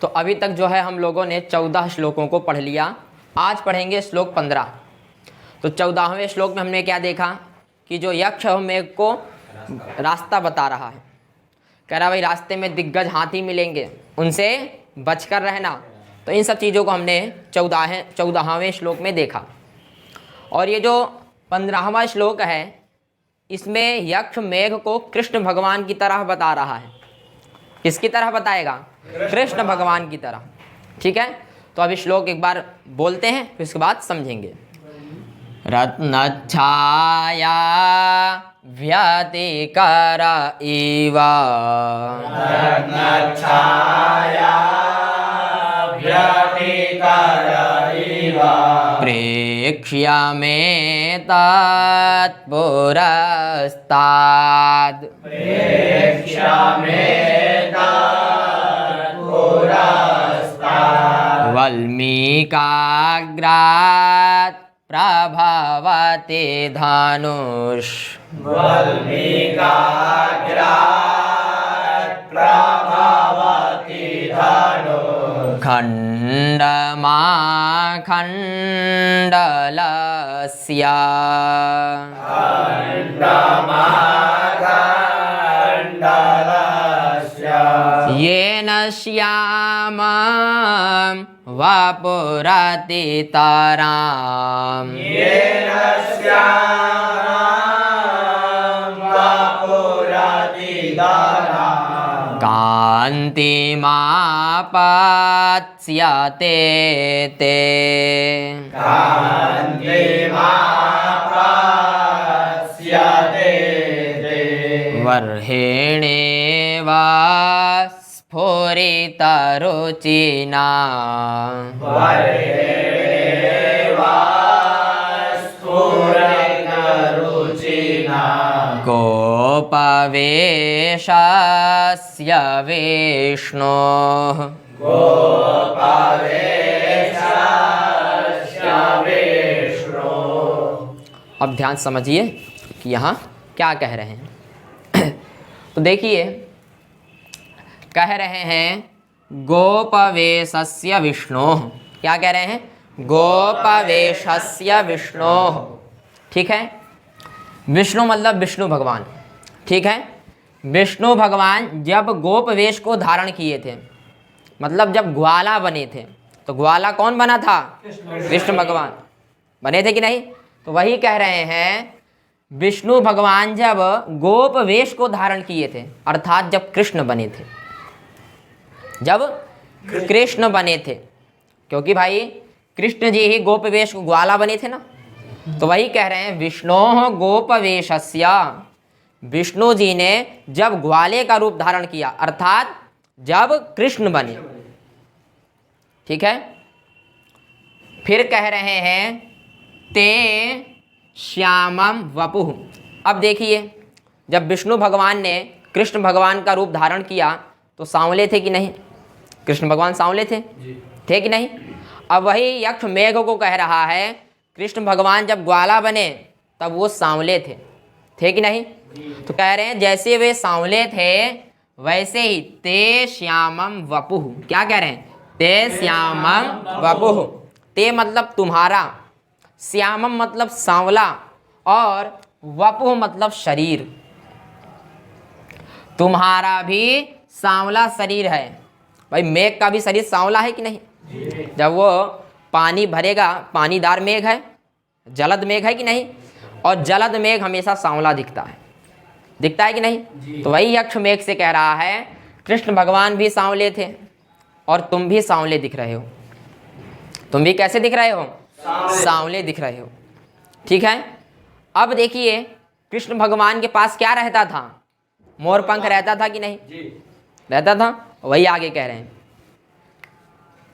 तो अभी तक जो है हम लोगों ने 14 श्लोकों को पढ़ लिया। आज पढ़ेंगे श्लोक 15। तो 14वें श्लोक में हमने क्या देखा कि जो यक्ष मेघ को रास्ता बता रहा है, कह रहा भाई रास्ते में दिग्गज हाथी मिलेंगे, उनसे बचकर रहना। तो इन सब चीज़ों को हमने 14वें श्लोक में देखा। और ये जो 15वां श्लोक है, इसमें यक्ष मेघ को कृष्ण भगवान की तरह बता रहा है। किसकी तरह बताएगा? कृष्ण भगवान की तरह। ठीक है, तो अभी श्लोक एक बार बोलते हैं, फिर उसके बाद समझेंगे। रत्नच्छाया व्यतिकर इव प्रेक्ष्य मे तत्पुरस्ताद् वल्मीकाग्रात् प्रभवति धनुष खण्डमाखण्डलस्य येन श्यामं वपुरतितराम् कान्तिमापत्स्यते ते वर्हेणेव स्फुरितरुचिना गोपवेशस्य विष्णोः अब ध्यान समझिए कि यहाँ क्या कह रहे हैं। तो देखिए, कह रहे हैं गोपवेशस्य विष्णोः। क्या कह रहे हैं? गोपवेशस्य विष्णोः। ठीक है, विष्णु मतलब विष्णु भगवान। ठीक है, विष्णु भगवान जब गोपवेश को धारण किए थे, मतलब जब ग्वाला बने थे, तो ग्वाला कौन बना था? विष्णु भगवान बने थे कि नहीं? तो वही कह रहे हैं, विष्णु भगवान जब गोपवेश को धारण किए थे, अर्थात जब कृष्ण बने थे, जब कृष्ण बने थे, क्योंकि भाई कृष्ण जी ही गोपवेश को ग्वाला बने थे ना। तो वही कह रहे हैं, विष्णोः गोपवेशस्य, विष्णु जी ने जब ग्वाले का रूप धारण किया, अर्थात जब कृष्ण बने। ठीक है, फिर कह रहे हैं ते श्यामम वपुः। अब देखिए, जब विष्णु भगवान ने कृष्ण भगवान का रूप धारण किया तो सांवले थे कि नहीं? कृष्ण भगवान सांवले थे थे कि नहीं? अब वही यक्ष मेघ को कह रहा है, कृष्ण भगवान जब ग्वाला बने तब वो सांवले थे कि नहीं? तो कह रहे हैं जैसे वे सांवले थे वैसे ही ते श्यामम वपुः। क्या कह रहे हैं? ते श्यामम वपुः। ते मतलब तुम्हारा, श्यामम मतलब सांवला, और वपुः मतलब शरीर। तुम्हारा भी सांवला शरीर है। भाई मेघ का भी शरीर सांवला है कि नहीं? जब वो पानी भरेगा, पानीदार मेघ है, जलद मेघ है कि नहीं? और जलद मेघ हमेशा सांवला दिखता है कि नहीं? तो वही यक्ष मेघ से कह रहा है, कृष्ण भगवान भी सांवले थे और तुम भी सांवले दिख रहे हो। तुम भी कैसे दिख रहे हो? सांवले दिख रहे हो। ठीक है, अब देखिए, कृष्ण भगवान के पास क्या रहता था? मोर पंख रहता था कि नहीं? रहता था। वही आगे कह रहे हैं,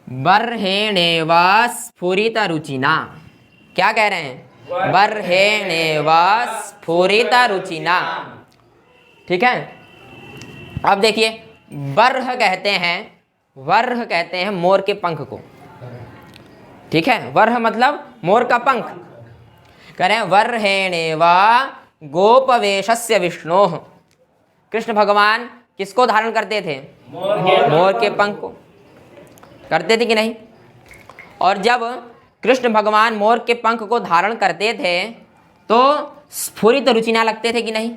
बर्हेणेव स्फुरितरुचिना। क्या कह रहे हैं? बर्हेणेव स्फुरितरुचिना। ठीक है, अब देखिए, बर्ह कहते हैं मोर के पंख को। ठीक है, वर्ह मतलब मोर का पंख। कह रहे हैं वर्हेणेव गोपवेशस्य विष्णोः। कृष्ण भगवान किसको धारण करते थे? मोर के पंख को। करते थे कि नहीं? और जब कृष्ण भगवान मोर के पंख को धारण करते थे तो स्फुरित रुचिना लगते थे कि नहीं?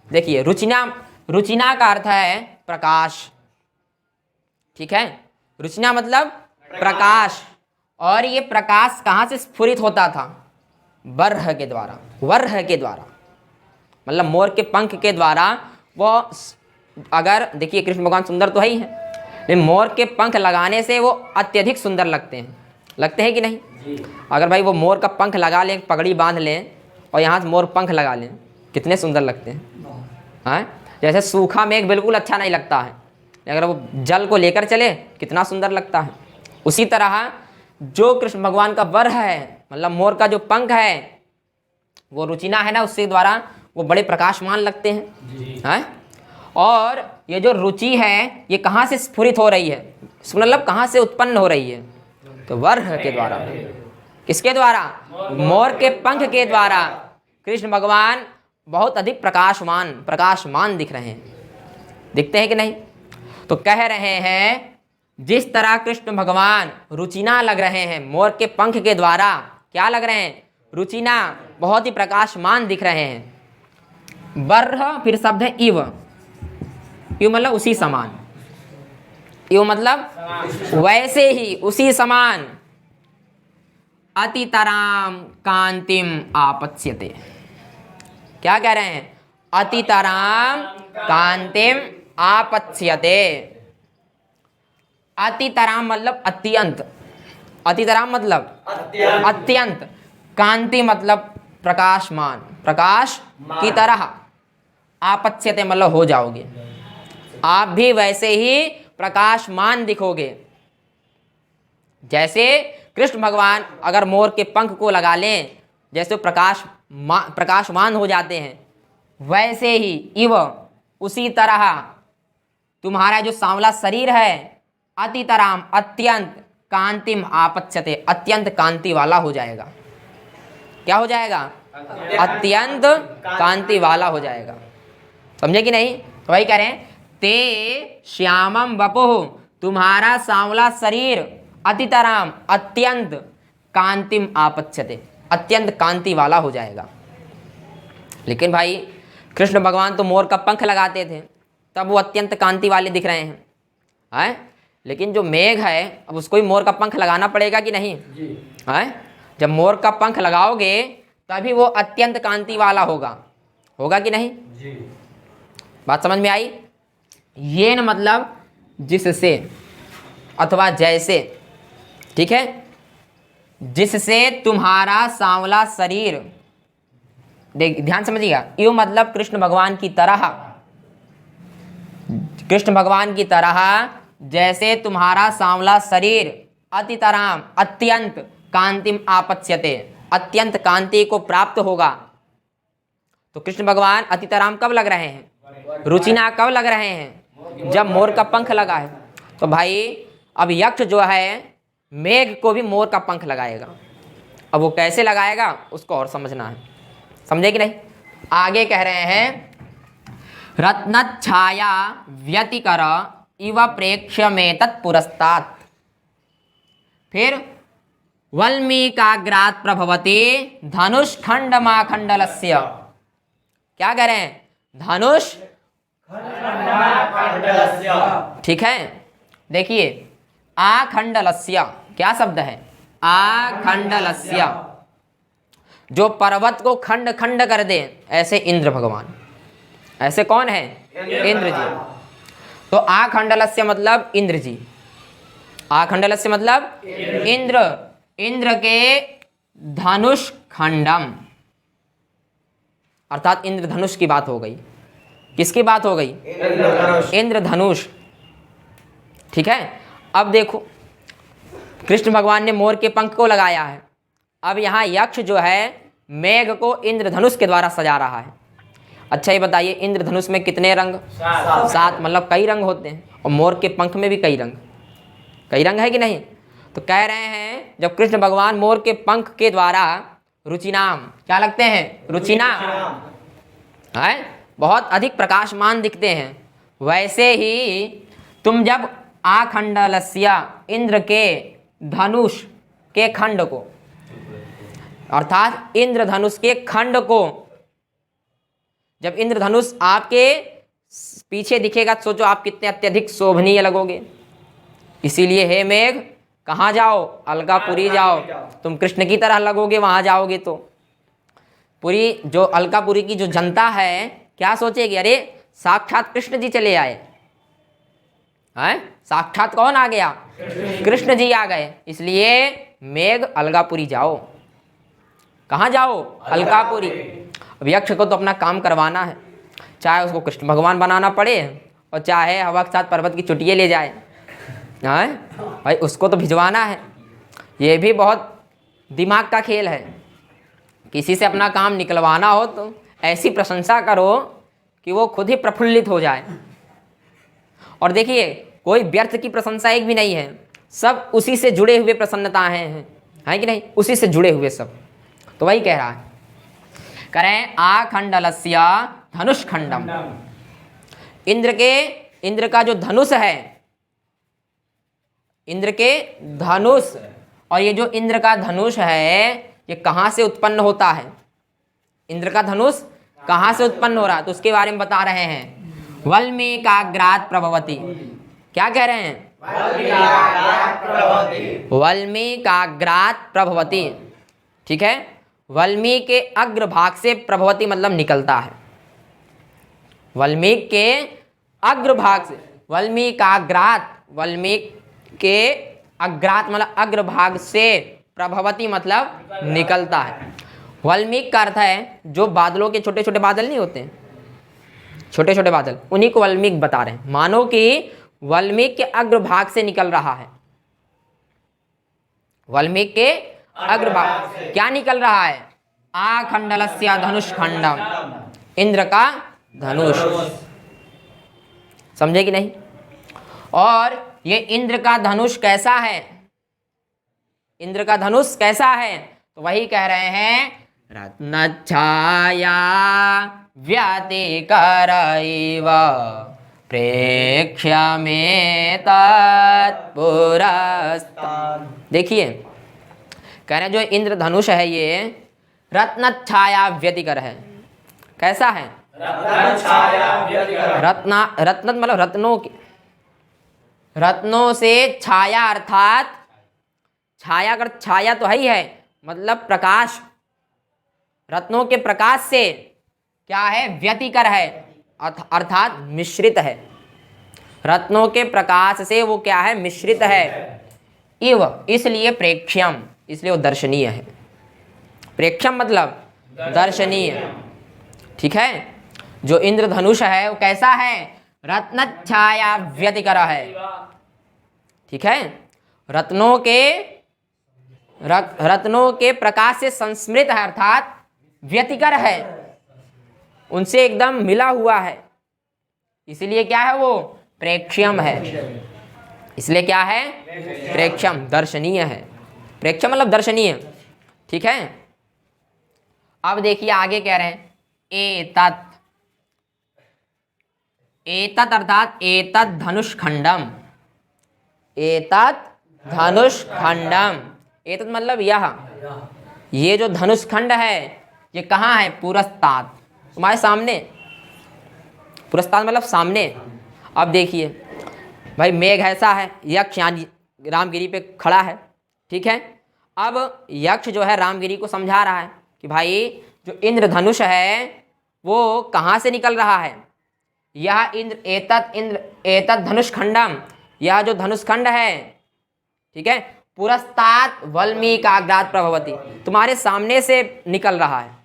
देखिए, रुचिना, रुचिना का अर्थ है प्रकाश, ठीक है? रुचिना मतलब प्रकाश। और ये प्रकाश कहाँ से स्फुरित होता था? वर्ह के द्वारा, वर्ह के द्वारा, मतलब मोर के पंख के द्वारा। वो अगर देखिए, कृष्ण भगवान सुंदर तो है ही है, लेकिन मोर के पंख लगाने से वो अत्यधिक सुंदर लगते हैं कि नहीं? अगर भाई वो मोर का पंख लगा लें, पगड़ी बांध लें और यहाँ से मोर पंख लगा लें, कितने सुंदर लगते हैं, हाँ? जैसे सूखा मेघ बिल्कुल अच्छा नहीं लगता है, अगर वो जल को लेकर चले कितना सुंदर लगता है। उसी तरह जो कृष्ण भगवान का वर्ह है, मतलब मोर का जो पंख है, वो रुचिना है ना, उसके द्वारा वो बड़े प्रकाशमान लगते हैं, हाँ? और ये जो रुचि है ये कहाँ से स्फुरित हो रही है, मतलब कहाँ से उत्पन्न हो रही है? तो वर्ह के द्वारा। किसके द्वारा? मोर के पंख के द्वारा कृष्ण भगवान बहुत अधिक प्रकाशमान दिख रहे हैं, दिखते हैं कि नहीं? तो कह रहे हैं जिस तरह कृष्ण भगवान रुचिना लग रहे हैं, मोर के पंख के द्वारा क्या लग रहे हैं? रुचिना, बहुत ही प्रकाशमान दिख रहे हैं। वर्ह फिर शब्द है इव, इव मतलब उसी समान, इव मतलब वैसे ही, उसी समान। अतितराम कांतिम आपत्स्यते, क्या कह रहे हैं? अतितराम कांतिम आपत्स्यते। अतितराम मतलब अत्यंत, अतितराम मतलब अत्यंत, कांति मतलब प्रकाशमान, प्रकाश की तरह, आपत्स्यते मतलब हो जाओगे, आप भी वैसे ही प्रकाशमान दिखोगे। जैसे कृष्ण भगवान अगर मोर के पंख को लगा लें, जैसे प्रकाशमान हो जाते हैं, वैसे ही इव उसी तरह तुम्हारा जो सांवला शरीर है अतितराम अत्यंत कांतिम आपत्स्यते, अत्यंत कांति वाला हो जाएगा। क्या हो जाएगा? अत्यंत कांति वाला हो जाएगा। समझे कि नहीं? तो वही कह रहे हैं, ते श्यामम वपुः, तुम्हारा सांवला शरीर अतितराम अत्यंत कांतिम आपत्स्यते, अत्यंत कांति वाला हो जाएगा। लेकिन भाई कृष्ण भगवान तो मोर का पंख लगाते थे, तब वो अत्यंत कांति वाले दिख रहे हैं, लेकिन जो मेघ है अब उसको ही मोर का पंख लगाना पड़ेगा कि नहीं? जब मोर का पंख लगाओगे तभी वो अत्यंत कांति वाला होगा कि नहीं? बात समझ में आई? ये न मतलब जिससे अथवा जैसे, ठीक है? जिससे तुम्हारा सांवला शरीर, देख ध्यान समझिएगा, यो मतलब कृष्ण भगवान की तरह, कृष्ण भगवान की तरह जैसे तुम्हारा सांवला शरीर अतितराम अत्यंत कांतिम आपत्स्यते, अत्यंत कांति को प्राप्त होगा। तो कृष्ण भगवान अतितराम कब लग रहे हैं? रुचिना कब लग रहे हैं? जब मोर का पंख लगा है। तो भाई अब यक्ष जो है मेघ को भी मोर का पंख लगाएगा। अब वो कैसे लगाएगा उसको और समझना है, समझे कि नहीं? आगे कह रहे हैं, रत्नच्छाया व्यतिकर इव प्रेक्ष्य में तत्पुरस्तात्, फिर वल्मीकाग्रात् प्रभवति धनुष खंडमाखंडलस्य। क्या कह रहे हैं? धनुष, ठीक है? देखिए, आखंडलस्य क्या शब्द है? आखंडलस्य, जो पर्वत को खंड खंड कर दे, ऐसे इंद्र भगवान। ऐसे कौन है? इंद्र जी। तो आखंडलस्य मतलब इंद्र जी, आखंडलस्य मतलब इंद्र, इंद्र के धनुष खंडम, अर्थात इंद्रधनुष की बात हो गई। किसकी बात हो गई? इंद्रधनुष, ठीक है? अब देखो, कृष्ण भगवान ने मोर के पंख को लगाया है, अब यहाँ यक्ष जो है मेघ को इंद्रधनुष के द्वारा सजा रहा है। अच्छा ये बताइए, इंद्रधनुष में कितने रंग? 7, मतलब कई रंग होते हैं, और मोर के पंख में भी कई रंग है कि नहीं? तो कह रहे हैं जब कृष्ण भगवान मोर के पंख के द्वारा रुचिनाम, क्या लगते हैं? रुचिना है, बहुत अधिक प्रकाशमान दिखते हैं, वैसे ही तुम जब आखंडलस्य इंद्र के धनुष के खंड को, अर्थात इंद्रधनुष के खंड को। जब इंद्रधनुष आपके पीछे दिखेगा तो सोचो आप कितने अत्यधिक शोभनीय लगोगे। इसीलिए हे मेघ कहाँ जाओ, अलकापुरी जाओ, तुम कृष्ण की तरह लगोगे वहां जाओगे तो। पूरी जो अलकापुरी की जो जनता है क्या सोचेगी, अरे साक्षात कृष्ण जी चले आए हैं, साक्षात कौन आ गया, कृष्ण जी आ गए। इसलिए मेघ अलकापुरी जाओ। कहाँ जाओ, अलकापुरी। अब यक्ष को तो अपना काम करवाना है, चाहे उसको कृष्ण भगवान बनाना पड़े और चाहे हवा के साथ पर्वत की चुटिये ले जाए, हैं भाई उसको तो भिजवाना है। ये भी बहुत दिमाग का खेल है। किसी से अपना काम निकलवाना हो तो ऐसी प्रशंसा करो कि वो खुद ही प्रफुल्लित हो जाए। और देखिए कोई व्यर्थ की प्रशंसा एक भी नहीं है, सब उसी से जुड़े हुए प्रसन्नताएं हैं कि नहीं, उसी से जुड़े हुए सब। तो वही कह रहा है, करें आखंडलस्य धनुष खंडम। इंद्र का जो धनुष है, इंद्र के धनुष, और ये जो इंद्र का धनुष है ये कहाँ से उत्पन्न होता है, इंद्र का धनुष कहाँ से उत्पन्न हो रहा है, तो उसके बारे में बता रहे हैं। वल्मीकाग्रात प्रभवति, क्या कह रहे हैं, वल्मीकाग्रात प्रभवति। ठीक है, वल्मीक के अग्रभाग से प्रभवति मतलब निकलता है, वल्मीक के अग्रभाग से, वल्मीकाग्रात, वल्मीक के अग्रात मतलब अग्रभाग से, प्रभवति मतलब निकलता है। वल्मीक का अर्थ है जो बादलों के छोटे छोटे बादल नहीं होते, छोटे छोटे बादल, उन्हीं को वल्मीक बता रहे हैं। मानो कि वल्मीक के अग्रभाग से निकल रहा है, वल्मीक के अग्रभाग क्या निकल रहा है, आखंडलस्य धनुष खंडम, इंद्र का धनुष। समझे कि नहीं। और ये इंद्र का धनुष कैसा है, इंद्र का धनुष कैसा है, तो वही कह रहे हैं, रत्नच्छाया व्यतिकरैव प्रेक्ष्य में तत्पुरस्तात्। देखिए कह रहे हैं जो इंद्र धनुष है ये रत्नच्छाया व्यतिकर है। कैसा है, रत्न मतलब रत्नों से छाया, अर्थात छाया कर, छाया तो है ही है मतलब प्रकाश, रत्नों के प्रकाश से क्या है, व्यतिकर है अर्थात मिश्रित है, रत्नों के प्रकाश से वो क्या है, मिश्रित है। इव इसलिए प्रेक्ष्यम, इसलिए वो दर्शनीय है, प्रेक्ष्यम मतलब दर्शनीय। ठीक है, जो इंद्रधनुष है वो कैसा है, रत्नच्छाया व्यतिकर है। ठीक है, रत्नों के प्रकाश से संस्मृत है अर्थात व्यतिकर है, उनसे एकदम मिला हुआ है, इसलिए क्या है वो प्रेक्ष्यम है। इसलिए क्या है, प्रेक्ष्यम, दर्शनीय है। प्रेक्ष्यम मतलब दर्शनीय। ठीक है, अब देखिए आगे कह रहे हैं एतत्, एतत् अर्थात एतत् धनुष खंडम, एतत् धनुष खंडम, एतत् मतलब यह, ये जो धनुष खंड है ये कहाँ है, पुरस्तात्, तुम्हारे सामने, पुरस्तात् मतलब सामने। अब देखिए भाई मेघ ऐसा है, यक्ष यहाँ रामगिरी पे खड़ा है। ठीक है, अब यक्ष जो है रामगिरी को समझा रहा है कि भाई जो इंद्रधनुष है वो कहाँ से निकल रहा है, यह एतत् धनुष खंडम, यह जो धनुष खंड है, ठीक है, पुरस्तात् वल्मीकाग्रात प्रभवति, तुम्हारे सामने से निकल रहा है,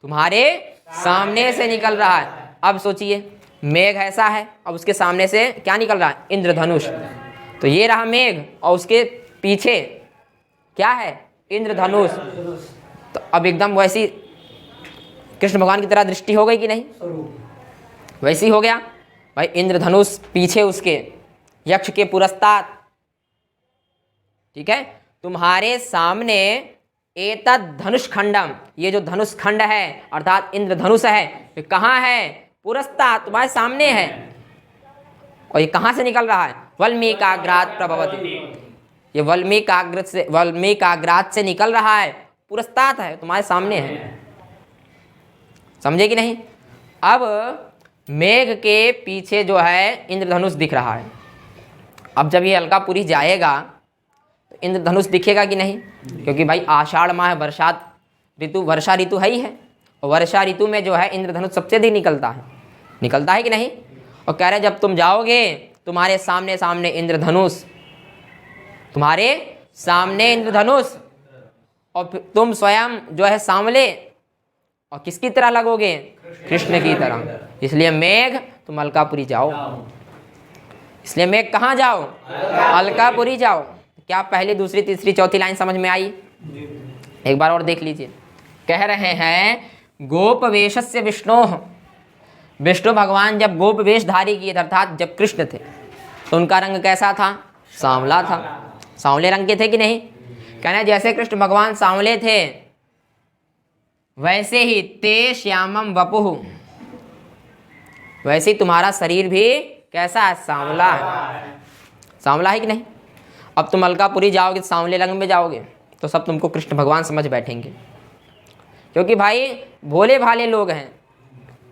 तुम्हारे सामने से निकल रहा है। अब सोचिए मेघ ऐसा है, अब उसके सामने से क्या निकल रहा है, इंद्रधनुष। तो ये रहा मेघ और उसके पीछे क्या है, इंद्रधनुष। तो अब एकदम वैसी कृष्ण भगवान की तरह दृष्टि हो गई कि नहीं, वैसी हो गया भाई, इंद्रधनुष पीछे उसके, यक्ष के पुरस्तात्। ठीक है, तुम्हारे सामने एतत् धनुष खंडम, ये जो धनुष खंड है अर्थात इंद्रधनुष है, ये कहाँ है, पुरस्तात्, तुम्हारे सामने है। और ये कहाँ से निकल रहा है? वल्मीकाग्रात प्रभवति। ये वल्मीकाग्रात से निकल रहा है, पुरस्तात् है, तुम्हारे सामने है। समझे कि नहीं? अब मेघ के पीछे जो है इंद्रधनुष दिख रहा है। अब जब ये अलकापुरी जाएगा तो इंद्रधनुष दिखेगा कि नहीं? क्योंकि भाई आषाढ़ माह बरसात ऋतु, वर्षा ऋतु है ही है, और वर्षा ऋतु में जो है इंद्रधनुष सबसे अधिक निकलता है कि नहीं? और कह रहे जब तुम जाओगे तुम्हारे सामने सामने इंद्रधनुष, तुम्हारे सामने इंद्रधनुष, और तुम स्वयं जो है सांवले, और किसकी तरह लगोगे? कृष्ण की तरह। इसलिए मेघ तुम अलकापुरी जाओ। इसलिए मेघ कहाँ जाओ? अलकापुरी जाओ। क्या पहली, दूसरी, तीसरी, चौथी लाइन समझ में आई? एक बार और देख लीजिए। कह रहे हैं गोप वेशस्य विष्णोः, विष्णु भगवान जब गोप वेश धारी किए थे, अर्थात जब कृष्ण थे, तो उनका रंग कैसा था? सांवला था। सांवले रंग के थे कि नहीं? कहना जैसे कृष्ण भगवान सांवले थे, वैसे ही ते श्यामम वपुः, वैसे ही तुम्हारा शरीर भी कैसा है? सांवला है। सांवला है कि नहीं? अब तुम अलकापुरी जाओगे, सांवले रंग में जाओगे, तो सब तुमको कृष्ण भगवान समझ बैठेंगे, क्योंकि भाई भोले भाले लोग हैं।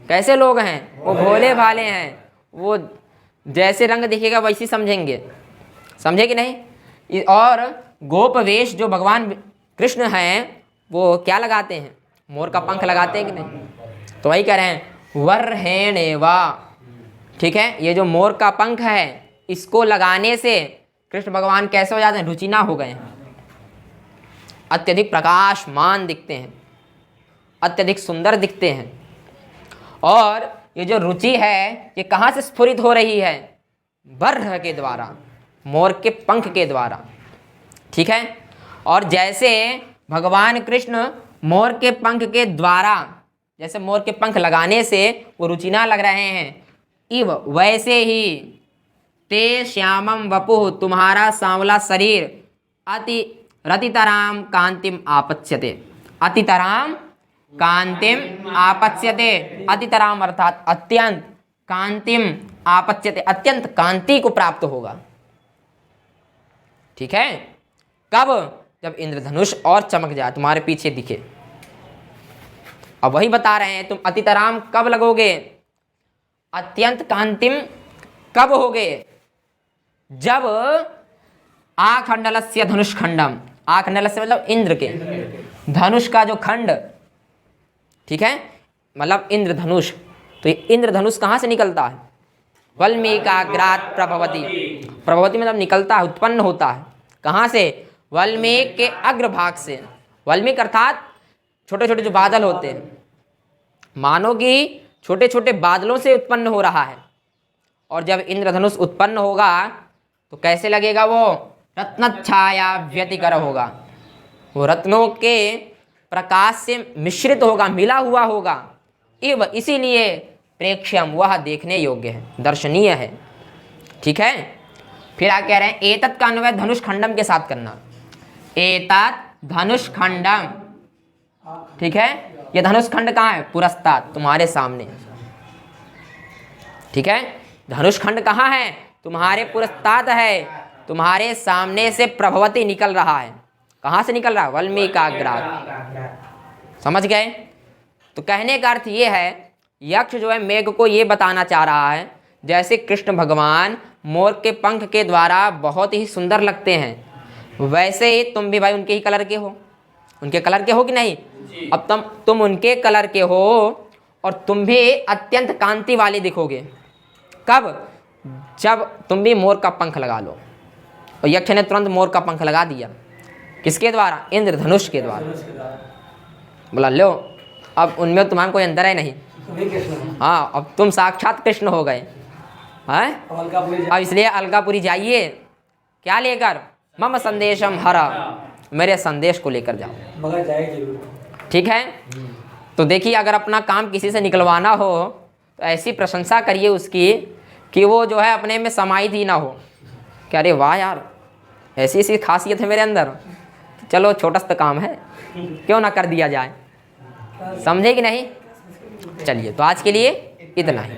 कैसे लोग हैं? वो भोले भाले हैं, वो जैसे रंग दिखेगा वैसे समझेंगे। समझे कि नहीं? और गोप वेश जो भगवान कृष्ण हैं वो क्या लगाते हैं? मोर का पंख लगाते हैं कि नहीं? तो वही कह रहे हैं वर्हेणेवा। ठीक है, ये जो मोर का पंख है, इसको लगाने से कृष्ण भगवान कैसे हो जाते हैं? रुचिना हो गए हैं, अत्यधिक प्रकाशमान दिखते हैं, अत्यधिक सुंदर दिखते हैं। और ये जो रुचि है ये कहाँ से स्फुरित हो रही है? वर्ह के द्वारा, मोर के पंख के द्वारा। ठीक है, और जैसे भगवान कृष्ण मोर के पंख के द्वारा, जैसे मोर के पंख लगाने से वो रुचिना लग रहे हैं, इव वैसे ही ते श्यामम वपुः, तुम्हारा सांवला शरीर अति रतितराम कांतिम आपत्स्यते। अतितराम कांतिम आपत्स्यते। अतितराम अर्थात अत्यंत, कांतिम आपत्स्यते, अत्यंत कांति को प्राप्त होगा। ठीक है, कब? जब इंद्रधनुष और चमक जाए, तुम्हारे पीछे दिखे। अब वही बता रहे हैं, तुम अतितराम कब लगोगे? अत्यंत कांतिम कब होगे? जब आखंडलस्य धनुष खंडम, आखंडलस्य मतलब इंद्र के, धनुष का जो खंड, ठीक है, मतलब इंद्रधनुष। तो ये इंद्रधनुष कहाँ से निकलता है? वल्मीकाग्रात प्रभवति। प्रभवति मतलब निकलता है, उत्पन्न होता है। कहाँ से? वल्मीक के अग्रभाग से। वल्मीक अर्थात छोटे छोटे जो बादल होते हैं, मानो कि छोटे छोटे बादलों से उत्पन्न हो रहा है। और जब इंद्रधनुष उत्पन्न होगा तो कैसे लगेगा? वो रत्नच्छाया व्यतिकर होगा, वो रत्नों के प्रकाश से मिश्रित होगा, मिला हुआ होगा। इव इसीलिए प्रेक्ष्यम, वह देखने योग्य है, दर्शनीय है। ठीक है, फिर आप कह रहे हैं एतत् का अन्वय धनुष खंडम के साथ करना। एतत् धनुष खंडम, ठीक है, ये धनुष खंड कहाँ है? पुरस्तात्, तुम्हारे सामने। ठीक है, धनुष खंड कहाँ है? तुम्हारे पुरस्तात् है, तुम्हारे सामने से प्रभवती निकल रहा है। कहाँ से निकल रहा है? वल्मीकाग्रात। समझ गए? तो कहने का अर्थ ये है, यक्ष जो है मेघ को ये बताना चाह रहा है, जैसे कृष्ण भगवान मोर के पंख के द्वारा बहुत ही सुंदर लगते हैं, वैसे ही तुम भी भाई उनके ही कलर के हो। उनके कलर के हो कि नहीं? अब तुम उनके कलर के हो, और तुम भी अत्यंत कांति वाले दिखोगे। कब? जब तुम भी मोर का पंख लगा लो। और यक्ष ने तुरंत मोर का पंख लगा दिया। किसके द्वारा? इंद्रधनुष के द्वारा। बोला लो, अब उनमें तुम्हारा कोई अंदर है नहीं। हाँ, अब तुम साक्षात कृष्ण हो गए हैं। अब इसलिए अलकापुरी जाइए, क्या लेकर? मम संदेशम हरा, मेरे संदेश को लेकर जाओ। मगर जाए जरूर। ठीक है, तो देखिए, अगर अपना काम किसी से निकलवाना हो तो ऐसी प्रशंसा करिए उसकी कि वो जो है अपने में समाहित ही ना हो कि अरे वाह यार, ऐसी ऐसी खासियत है मेरे अंदर, चलो छोटा सा काम है, क्यों ना कर दिया जाए। समझे कि नहीं? चलिए, तो आज के लिए इतना ही।